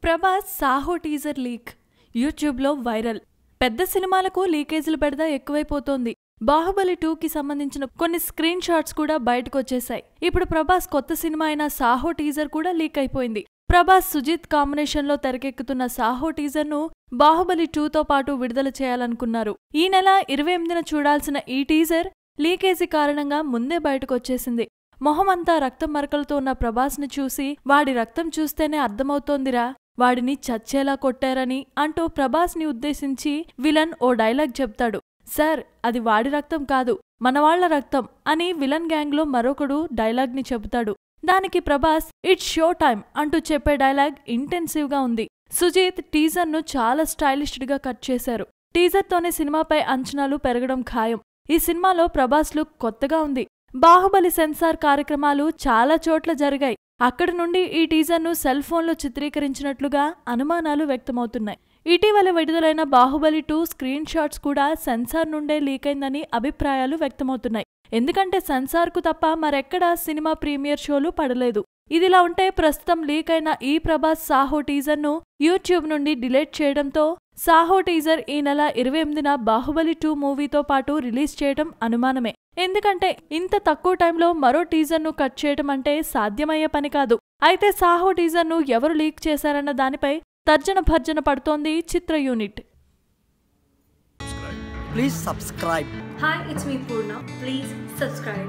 Prabhas Saaho teaser leak యూట్యూబ్లో viral. పెద్ద సినిమాలకు లీకేజీలు పెడదా ఎక్కువైపోతోంది. బాహుబలి 2కి సంబంధించిన కొన్ని స్క్రీన్ షాట్స్ కూడా బయటకొచ్చేశాయి. ఇప్పుడు ప్రభాస్ కొత్త సినిమా అయిన సాహో టీజర్ కూడా లీక్ అయిపోయింది. ప్రభాస్ సుజిత్ కాంబినేషన్లో తెరకెక్కుతున్న సాహో టీజర్ను బాహుబలి 2తో పాటు విడుదల చేయాలనుకున్నారు. ఈ నెల 28న చూడాల్సిన ఈ టీజర్ లీకేజీ కారణంగా ముందే బయటకొచ్చేసింది. మొహమంతా రక్తం మరకలతో ఉన్న ప్రభాస్ని చూసి వాడి రక్తం చూస్తేనే అర్థమవుతోందిరా, వాడిని చచ్చేలా కొట్టారని అంటూ ప్రభాస్ని ఉద్దేశించి విలన్ ఓ డైలాగ్ చెప్తాడు. సార్, అది వాడి రక్తం కాదు, మనవాళ్ల రక్తం అని విలన్ గ్యాంగ్లో మరొకడు డైలాగ్ని చెబుతాడు. దానికి ప్రభాస్ ఇట్స్ షో టైమ్ అంటూ చెప్పే డైలాగ్ ఇంటెన్సివ్గా ఉంది. సుజిత్ టీజర్ను చాలా స్టైలిష్డ్గా కట్ చేశారు. టీజర్తోనే సినిమాపై అంచనాలు పెరగడం ఖాయం. ఈ సినిమాలో ప్రభాస్ లుక్ కొత్తగా ఉంది. బాహుబలి సెన్సార్ కార్యక్రమాలు చాలా చోట్ల జరిగాయి. అక్కడి నుండి ఈ టీజర్ను సెల్ ఫోన్లో చిత్రీకరించినట్లుగా అనుమానాలు వ్యక్తమవుతున్నాయి. ఇటీవల విడుదలైన బాహుబలి 2 స్క్రీన్ షాట్స్ కూడా సెన్సార్ నుండే లీకైందని అభిప్రాయాలు వ్యక్తమవుతున్నాయి. ఎందుకంటే సెన్సార్కు తప్ప మరెక్కడా సినిమా ప్రీమియర్ షోలు పడలేదు. ఇదిలా ఉంటే ప్రస్తుతం లీక్ అయిన ఈ ప్రభాస్ సాహో టీజర్ను యూట్యూబ్ నుండి డిలీట్ చేయడంతో సాహో టీజర్ ఈ నెల 28న బాహుబలి 2 మూవీతో పాటు రిలీజ్ చేయడం అనుమానమే. ఎందుకంటే ఇంత తక్కువ టైంలో మరో టీజర్ను కట్ చేయడం అంటే సాధ్యమయ్యే పని కాదు. అయితే సాహో టీజర్ను ఎవరు లీక్ చేశారన్న దానిపై తర్జన భర్జన పడుతోంది చిత్ర unit. Please subscribe. Hi, it's me Purna. Please subscribe.